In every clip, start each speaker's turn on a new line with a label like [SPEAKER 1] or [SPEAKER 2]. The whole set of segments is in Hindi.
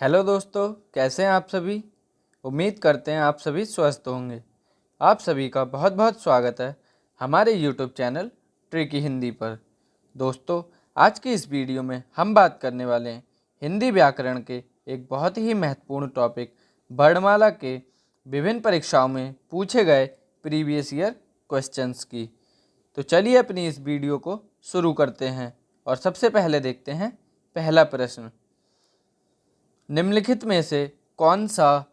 [SPEAKER 1] हेलो दोस्तों, कैसे हैं आप सभी। उम्मीद करते हैं आप सभी स्वस्थ होंगे। आप सभी का बहुत बहुत स्वागत है हमारे यूट्यूब चैनल ट्रिकी हिंदी पर। दोस्तों, आज की इस वीडियो में हम बात करने वाले हैं हिंदी व्याकरण के एक बहुत ही महत्वपूर्ण टॉपिक वर्णमाला के विभिन्न परीक्षाओं में पूछे गए प्रीवियस ईयर क्वेश्चंस की। तो चलिए अपनी इस वीडियो को शुरू करते हैं और सबसे पहले देखते हैं पहला प्रश्न। निम्नलिखित में से कौन सा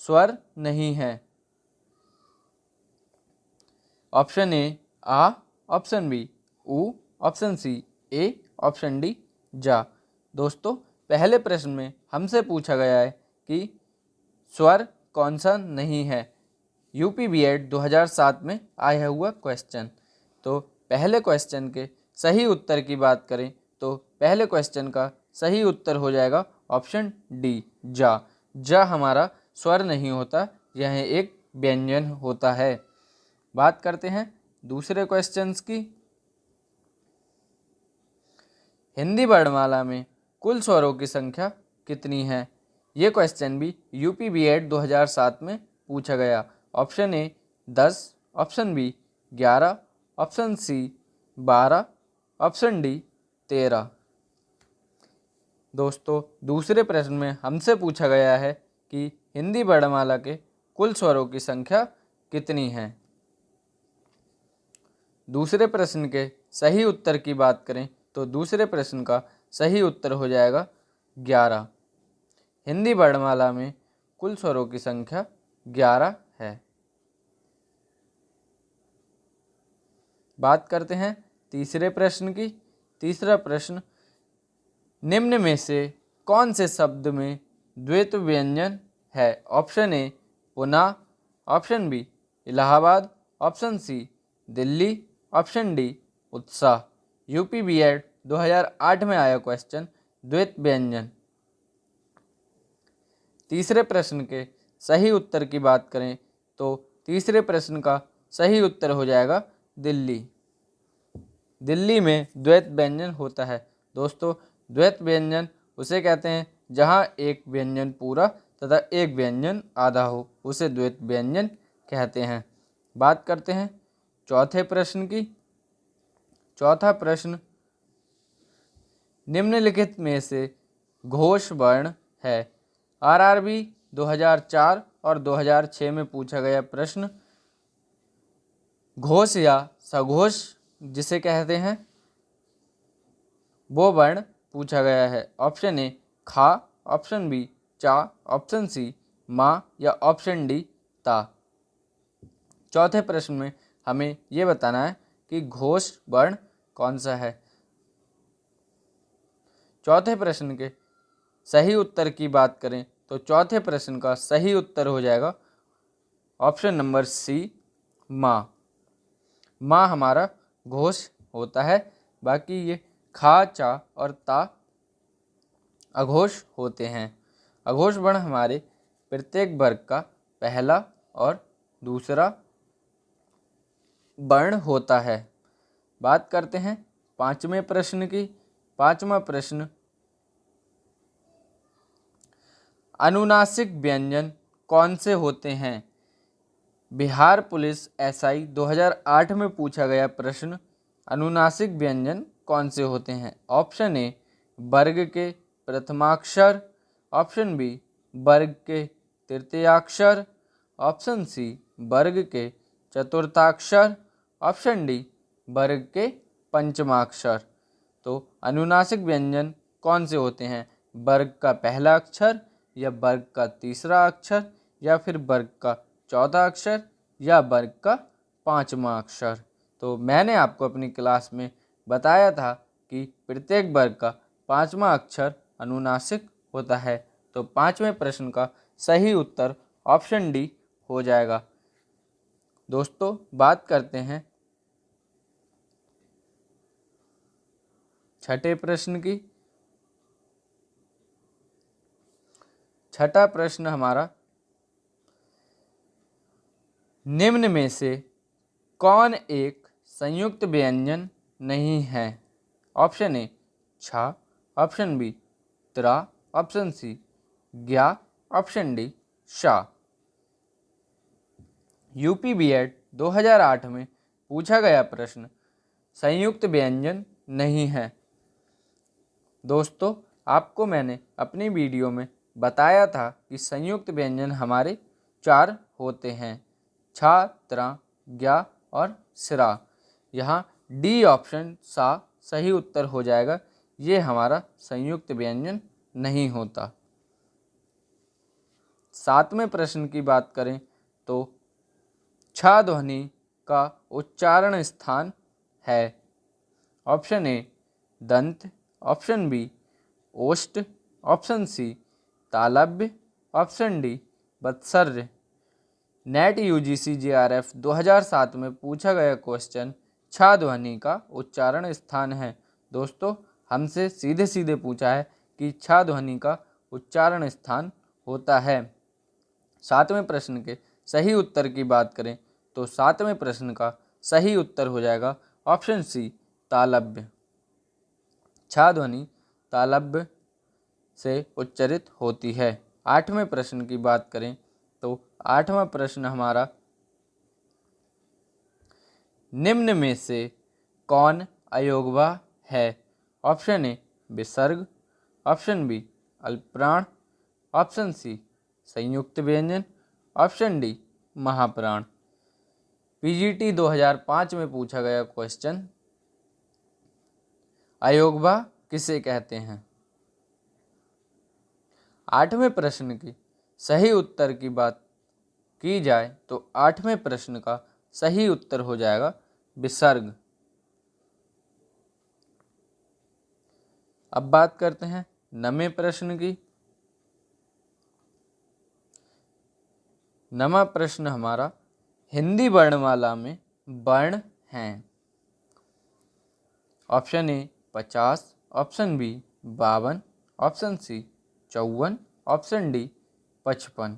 [SPEAKER 1] स्वर नहीं है? ऑप्शन ए आ, ऑप्शन बी ऊ, ऑप्शन सी ए, ऑप्शन डी जा। दोस्तों, पहले प्रश्न में हमसे पूछा गया है कि स्वर कौन सा नहीं है। यूपी बीएड 2007 में आया हुआ क्वेश्चन। तो पहले क्वेश्चन के सही उत्तर की बात करें तो पहले क्वेश्चन का सही उत्तर हो जाएगा ऑप्शन डी जा। जा हमारा स्वर नहीं होता, यह एक व्यंजन होता है। बात करते हैं दूसरे क्वेश्चंस की। हिंदी वर्णमाला में कुल स्वरों की संख्या कितनी है? ये क्वेश्चन भी यूपी बीएड 2007 में पूछा गया। Option A 10, option B 11, option C 12, option D 13। दोस्तों, दूसरे प्रश्न में हमसे पूछा गया है कि हिंदी वर्णमाला के कुल स्वरों की संख्या कितनी है। दूसरे प्रश्न के सही उत्तर की बात करें तो दूसरे प्रश्न का सही उत्तर हो जाएगा 11। हिंदी वर्णमाला में कुल स्वरों की संख्या 11 है। बात करते हैं तीसरे प्रश्न की। तीसरा प्रश्न, निम्न में से कौन से शब्द में द्वैत व्यंजन है? Option A Pune, option B Allahabad, option C Delhi, option D उत्साह। यूपी बीएड 2008 में आया क्वेश्चन द्वैत व्यंजन। तीसरे प्रश्न के सही उत्तर की बात करें तो तीसरे प्रश्न का सही उत्तर हो जाएगा दिल्ली। दिल्ली में द्वैत व्यंजन होता है। दोस्तों, द्वैत व्यंजन उसे कहते हैं जहां एक व्यंजन पूरा तथा एक व्यंजन आधा हो, उसे द्वैत व्यंजन कहते हैं। बात करते हैं चौथे प्रश्न की। चौथा प्रश्न, निम्नलिखित में से घोष वर्ण है? आरआरबी 2004 और 2006 में पूछा गया प्रश्न। घोष या सघोष जिसे कहते हैं वो वर्ण पूछा गया है। ऑप्शन ए खा, ऑप्शन बी चा, ऑप्शन सी माँ या ऑप्शन डी ता। चौथे प्रश्न में हमें ये बताना है कि घोष वर्ण कौन सा है। चौथे प्रश्न के सही उत्तर की बात करें तो चौथे प्रश्न का सही उत्तर हो जाएगा ऑप्शन नंबर सी माँ। माँ हमारा घोष होता है, बाकी ये खा, चा और ता अघोष होते हैं। अघोष वर्ण हमारे प्रत्येक वर्ग का पहला और दूसरा वर्ण होता है। बात करते हैं पांचवें प्रश्न की। पांचवा प्रश्न, अनुनासिक व्यंजन कौन से होते हैं? बिहार पुलिस एसआई 2008 में पूछा गया प्रश्न। अनुनासिक व्यंजन कौन से होते हैं? ऑप्शन ए वर्ग के प्रथमाक्षर, ऑप्शन बी वर्ग के तृतीयाक्षर, ऑप्शन सी वर्ग के चतुर्थाक्षर, ऑप्शन डी वर्ग के पंचमाक्षर। तो अनुनासिक व्यंजन कौन से होते हैं? वर्ग का पहला अक्षर या वर्ग का तीसरा अक्षर या फिर वर्ग का चौथा अक्षर या वर्ग का पांचवा अक्षर। तो मैंने आपको अपनी क्लास में बताया था कि प्रत्येक वर्ग का पांचवा अक्षर अनुनासिक होता है। तो पांचवें प्रश्न का सही उत्तर ऑप्शन डी हो जाएगा। दोस्तों, बात करते हैं छठे प्रश्न की। छठा प्रश्न हमारा, निम्न में से कौन एक संयुक्त व्यंजन नहीं है? ऑप्शन ए छा, ऑप्शन बी त्रा, ऑप्शन सी ज्ञा, ऑप्शन डी शाह। यूपी बीएड 2008 में पूछा गया प्रश्न संयुक्त व्यंजन नहीं है। दोस्तों, आपको मैंने अपनी वीडियो में बताया था कि संयुक्त व्यंजन हमारे 4 होते हैं, छा, त्रा, ज्ञा और सिरा। यहाँ डी ऑप्शन सा सही उत्तर हो जाएगा, ये हमारा संयुक्त व्यंजन नहीं होता। 7वें प्रश्न की बात करें तो छा ध्वनि का उच्चारण स्थान है। ऑप्शन ए दंत, ऑप्शन बी ओष्ठ, ऑप्शन सी तालव्य, ऑप्शन डी वत्सर्य। नेट यूजीसी जेआरएफ 2007 में पूछा गया क्वेश्चन छा ध्वनि का उच्चारण स्थान है। दोस्तों, हमसे सीधे सीधे पूछा है कि छा ध्वनि का उच्चारण स्थान होता है। 7वें प्रश्न के सही उत्तर की बात करें तो 7वें प्रश्न का सही उत्तर हो जाएगा ऑप्शन सी तालव्य। छा ध्वनि तालव्य से उच्चरित होती है। 8वें प्रश्न की बात करें तो 8वां प्रश्न हमारा निम्न में से कौन अयोगवा है। ऑप्शन ए विसर्ग, ऑप्शन बी अल्पप्राण, ऑप्शन सी संयुक्त व्यंजन, ऑप्शन डी महाप्राण। पीजीटी 2005 में पूछा गया क्वेश्चन अयोगवा किसे कहते हैं। 8वें प्रश्न की सही उत्तर की बात की जाए तो 8वें प्रश्न का सही उत्तर हो जाएगा विसर्ग। अब बात करते हैं 9वें प्रश्न की। 9वां प्रश्न हमारा हिंदी वर्णमाला में वर्ण हैं। Option A 50, option B 52, option C 54, option D 55।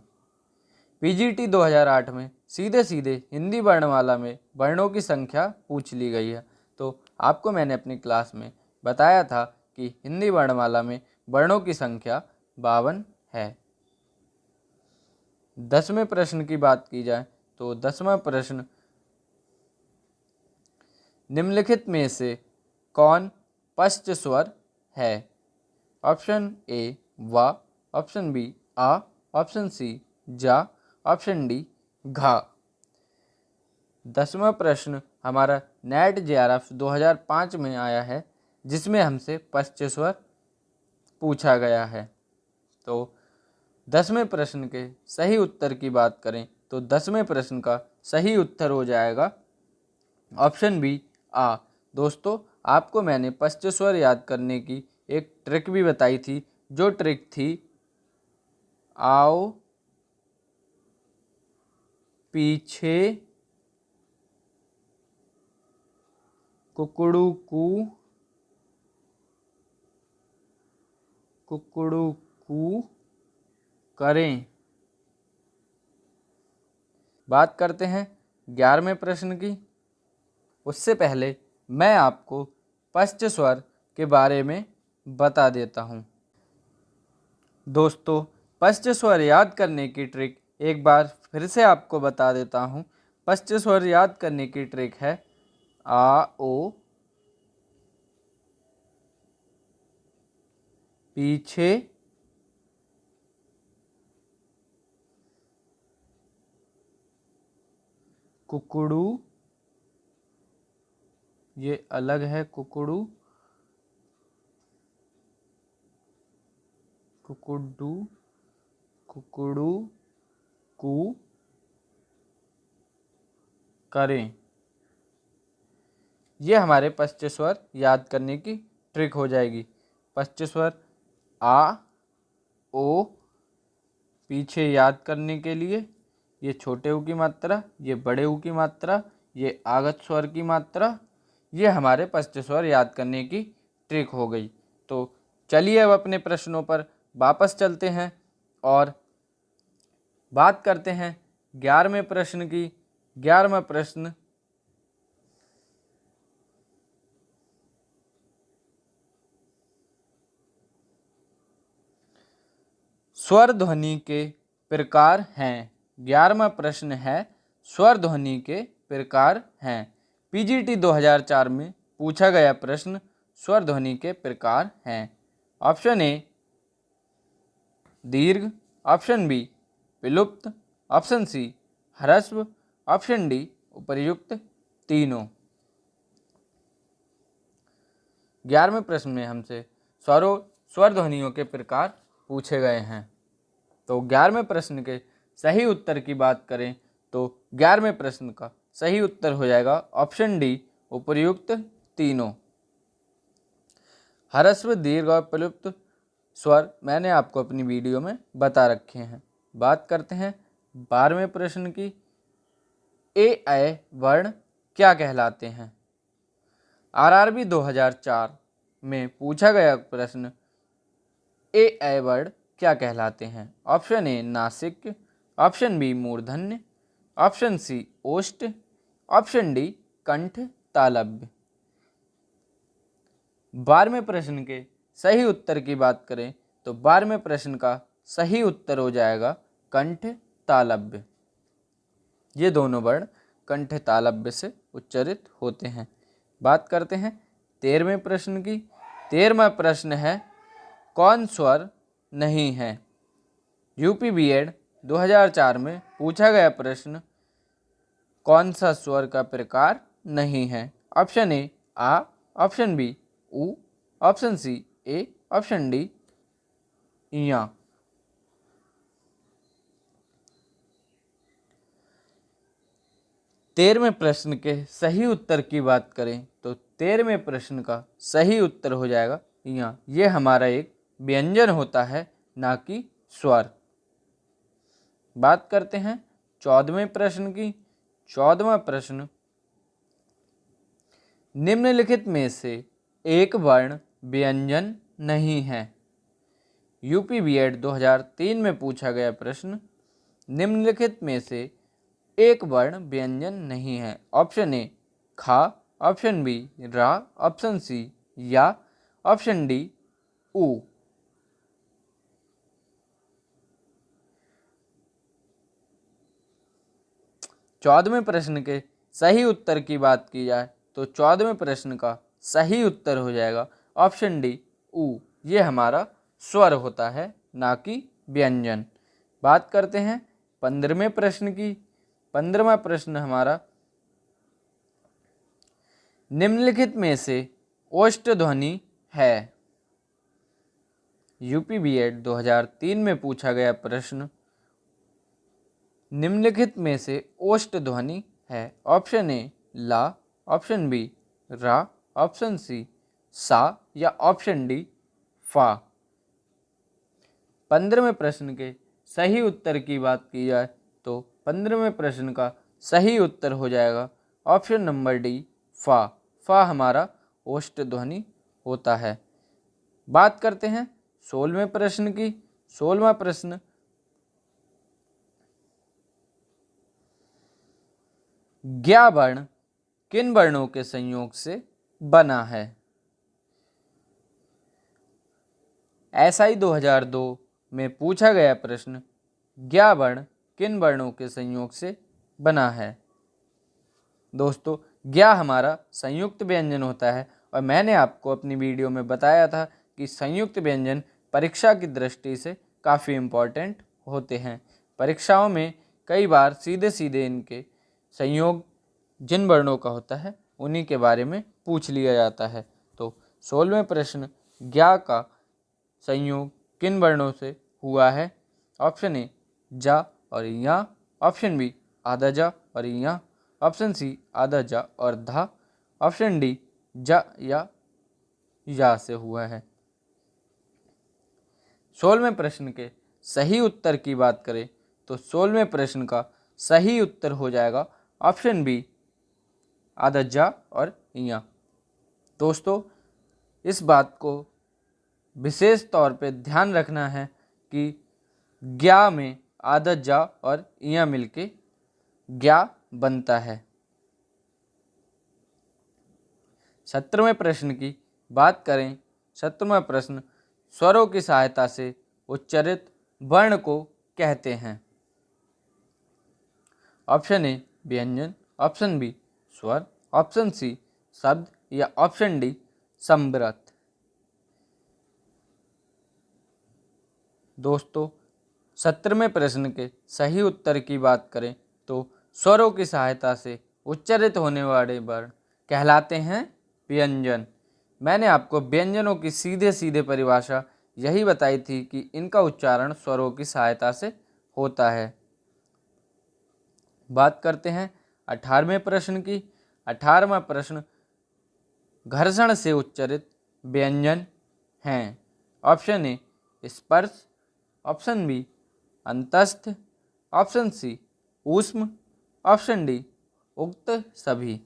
[SPEAKER 1] PGT 2008 में सीधे सीधे हिंदी वर्णमाला में वर्णों की संख्या पूछ ली गई है। तो आपको मैंने अपनी क्लास में बताया था कि हिंदी वर्णमाला में वर्णों की संख्या 52 है। 10वें प्रश्न की बात की जाए तो 10वां प्रश्न निम्नलिखित में से कौन पश्च स्वर है। ऑप्शन ए वा, ऑप्शन बी आ, ऑप्शन सी जा, ऑप्शन डी घा। 10वां प्रश्न हमारा नेट जेआरएफ 2005 में आया है, जिसमें हमसे पश्च स्वर पूछा गया है। तो 10वें प्रश्न के सही उत्तर की बात करें तो 10वें प्रश्न का सही उत्तर हो जाएगा ऑप्शन बी आ। दोस्तों, आपको मैंने पश्च स्वर याद करने की एक ट्रिक भी बताई थी, जो ट्रिक थी आओ पीछे कुकड़ू कू करें। बात करते हैं 11वें प्रश्न की। उससे पहले मैं आपको पश्च स्वर के बारे में बता देता हूँ। दोस्तों, पश्च स्वर याद करने की ट्रिक एक बार फिर से आपको बता देता हूँ। पश्च स्वर याद करने की ट्रिक है आ ओ पीछे कुकड़ू, ये अलग है कुकड़ू, कुकड़ू कू करें। ये हमारे पश्च स्वर याद करने की ट्रिक हो जाएगी। पश्च स्वर आ ओ पीछे याद करने के लिए ये छोटे ऊ की मात्रा, ये बड़े ऊ की मात्रा, ये आगत स्वर की मात्रा, ये हमारे पश्च स्वर याद करने की ट्रिक हो गई। तो चलिए अब अपने प्रश्नों पर वापस चलते हैं और बात करते हैं 11वें प्रश्न की। 11वां प्रश्न स्वर ध्वनि के प्रकार हैं। 11वां प्रश्न है स्वर ध्वनि के प्रकार हैं। पीजीटी 2004 में पूछा गया प्रश्न स्वर ध्वनि के प्रकार हैं। ऑप्शन ए दीर्घ, ऑप्शन बी विलुप्त, ऑप्शन सी ह्रस्व, ऑप्शन डी उपर्युक्त तीनों। 11वें प्रश्न में हमसे स्वर ध्वनियों के प्रकार पूछे गए हैं। तो 11वें प्रश्न के सही उत्तर की बात करें तो 11वें प्रश्न का सही उत्तर हो जाएगा ऑप्शन डी उपर्युक्त तीनों। ह्रस्व, दीर्घ और विलुप्त स्वर मैंने आपको अपनी वीडियो में बता रखे हैं। बात करते हैं 12वें प्रश्न की। ए ऐ वर्ण क्या कहलाते हैं? आरआरबी 2004 में पूछा गया प्रश्न ए ऐ वर्ण क्या कहलाते हैं? ऑप्शन ए नासिक, ऑप्शन बी मूर्धन्य, ऑप्शन सी ओष्ठ, ऑप्शन डी कंठ तालव्य। 12वें प्रश्न के सही उत्तर की बात करें तो 12वें प्रश्न का सही उत्तर हो जाएगा कंठ तालव्य। ये दोनों वर्ण कंठ तालव्य से उच्चारित होते हैं। बात करते हैं 13वें प्रश्न की। 13वां प्रश्न है कौन स्वर नहीं है? यूपी बीएड 2004 में पूछा गया प्रश्न कौन सा स्वर का प्रकार नहीं है? ऑप्शन ए आ, ऑप्शन बी उ, ऑप्शन सी ए, ऑप्शन डी या। 13वें प्रश्न के सही उत्तर की बात करें तो 13वें प्रश्न का सही उत्तर हो जाएगा या। ये हमारा एक व्यंजन होता है, ना कि स्वर। बात करते हैं 14वें प्रश्न की। 14वां प्रश्न निम्नलिखित में से एक वर्ण व्यंजन नहीं है। यूपी बीएड 2003 में पूछा गया प्रश्न निम्नलिखित में से एक वर्ण व्यंजन नहीं है। ऑप्शन ए खा, ऑप्शन बी रा, ऑप्शन सी या, ऑप्शन डी उ। 14वें प्रश्न के सही उत्तर की बात की जाए तो 14वें प्रश्न का सही उत्तर हो जाएगा ऑप्शन डी उ। ये हमारा स्वर होता है, ना कि व्यंजन। बात करते हैं 15वें प्रश्न की। 15वां प्रश्न हमारा निम्नलिखित में से ओष्ठ ध्वनि है। यूपी बीएड 2003 में पूछा गया प्रश्न निम्नलिखित में से ओष्ठ ध्वनि है। ऑप्शन ए ला, ऑप्शन बी रा, ऑप्शन सी सा या ऑप्शन डी फा। 15वें प्रश्न के सही उत्तर की बात की जाए तो 15वें प्रश्न का सही उत्तर हो जाएगा ऑप्शन नंबर डी फा। फा हमारा ओष्ठ ध्वनि होता है। बात करते हैं 16वें प्रश्न की। 16वां प्रश्न ज्ञ वर्ण किन वर्णों के संयोग से बना है? एसआई 2002 में पूछा गया प्रश्न ज्ञ वर्ण किन वर्णों के संयोग से बना है? दोस्तों ज्ञ हमारा संयुक्त व्यंजन होता है और मैंने आपको अपनी वीडियो में बताया था कि संयुक्त व्यंजन परीक्षा की दृष्टि से काफ़ी इम्पॉर्टेंट होते हैं। परीक्षाओं में कई बार सीधे सीधे इनके संयोग जिन वर्णों का होता है उन्हीं के बारे में पूछ लिया जाता है। तो 16वें प्रश्न ज्ञ का संयोग किन वर्णों से हुआ है? ऑप्शन ए जा और या, ऑप्शन बी आधा जा और या, ऑप्शन सी आधा जा और धा, ऑप्शन डी जा या से हुआ है। 16वें प्रश्न के सही उत्तर की बात करें तो 16वें प्रश्न का सही उत्तर हो जाएगा ऑप्शन बी आधा जा और या। दोस्तों इस बात को विशेष तौर पे ध्यान रखना है कि ज्ञ में आधा जा और या मिलके ज्ञ बनता है। 17वें प्रश्न की बात करें। 17वां प्रश्न स्वरों की सहायता से उच्चारित वर्ण को कहते हैं? ऑप्शन ए व्यंजन, ऑप्शन बी स्वर, ऑप्शन सी शब्द या ऑप्शन डी समृत। दोस्तों 17वें प्रश्न के सही उत्तर की बात करें तो स्वरों की सहायता से उच्चारित होने वाले वर्ण कहलाते हैं व्यंजन। मैंने आपको व्यंजनों की सीधे सीधे परिभाषा यही बताई थी कि इनका उच्चारण स्वरों की सहायता से होता है। बात करते हैं 18वें प्रश्न की। 18वां प्रश्न घर्षण से उच्चारित व्यंजन हैं। ऑप्शन ए स्पर्श, ऑप्शन बी अंतस्थ, ऑप्शन सी ऊष्म, ऑप्शन डी उक्त सभी।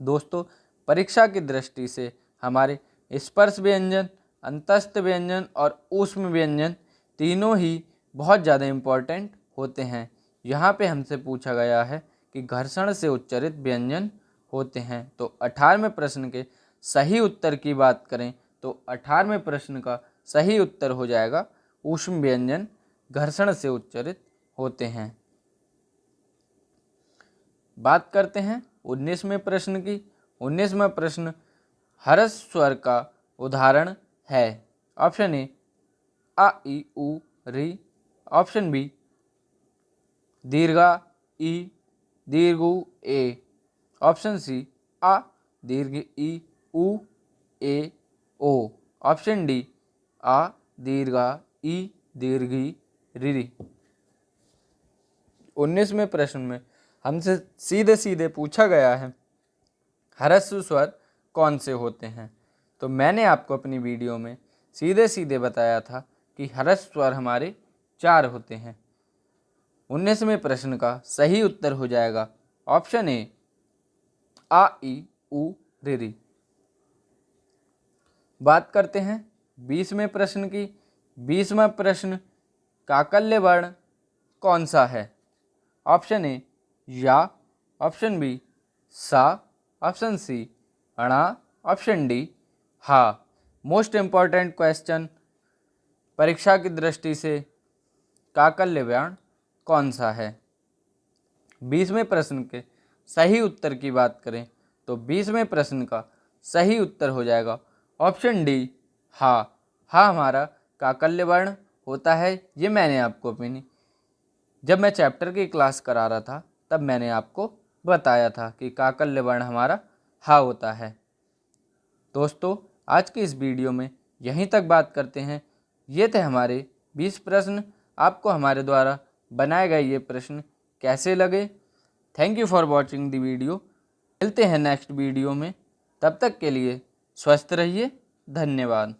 [SPEAKER 1] दोस्तों परीक्षा की दृष्टि से हमारे स्पर्श व्यंजन, अंतस्थ व्यंजन और ऊष्म व्यंजन तीनों ही बहुत ज़्यादा इम्पोर्टेंट होते हैं। यहाँ पे हमसे पूछा गया है कि घर्षण से उच्चारित व्यंजन होते हैं। तो 18वें प्रश्न के सही उत्तर की बात करें तो 18वें प्रश्न का सही उत्तर हो जाएगा ऊष्म व्यंजन घर्षण से उच्चारित होते हैं। बात करते हैं 19वें प्रश्न की। 19वां प्रश्न हर्ष स्वर का उदाहरण है। ऑप्शन ए आ ई उ री, ऑप्शन बी दीर्घा ई दीर्घ ए, ऑप्शन सी आ दीर्घ ई उ ए ओ, ऑप्शन डी आ दीर्घा ई दीर्घ ई री। 19वें प्रश्न में हमसे सीधे सीधे पूछा गया है ह्रस्व स्वर कौन से होते हैं। तो मैंने आपको अपनी वीडियो में सीधे सीधे बताया था कि ह्रस्व स्वर हमारे 4 होते हैं। 19वें प्रश्न का सही उत्तर हो जाएगा ऑप्शन ए आ ई उ री। बात करते हैं 20वें प्रश्न की। 20वां प्रश्न काकल्य वर्ण कौन सा है। ऑप्शन ए या, ऑप्शन बी सा, ऑप्शन सी अणा, ऑप्शन डी हा। मोस्ट इम्पॉर्टेंट क्वेश्चन परीक्षा की दृष्टि से काकल्य वर्ण कौन सा है। 20वें प्रश्न के सही उत्तर की बात करें तो 20वें प्रश्न का सही उत्तर हो जाएगा ऑप्शन डी हा। हा हमारा काकल्य वर्ण होता है। ये मैंने आपको अपनी जब मैं चैप्टर की क्लास करा रहा था तब मैंने आपको बताया था कि काकल्य वर्ण हमारा हा होता है। दोस्तों आज की इस वीडियो में यहीं तक बात करते हैं। ये थे हमारे 20 प्रश्न। आपको हमारे द्वारा बनाए गए ये प्रश्न कैसे लगे? Thank you for watching the video. मिलते हैं नेक्स्ट वीडियो में। तब तक के लिए स्वस्थ रहिए। धन्यवाद।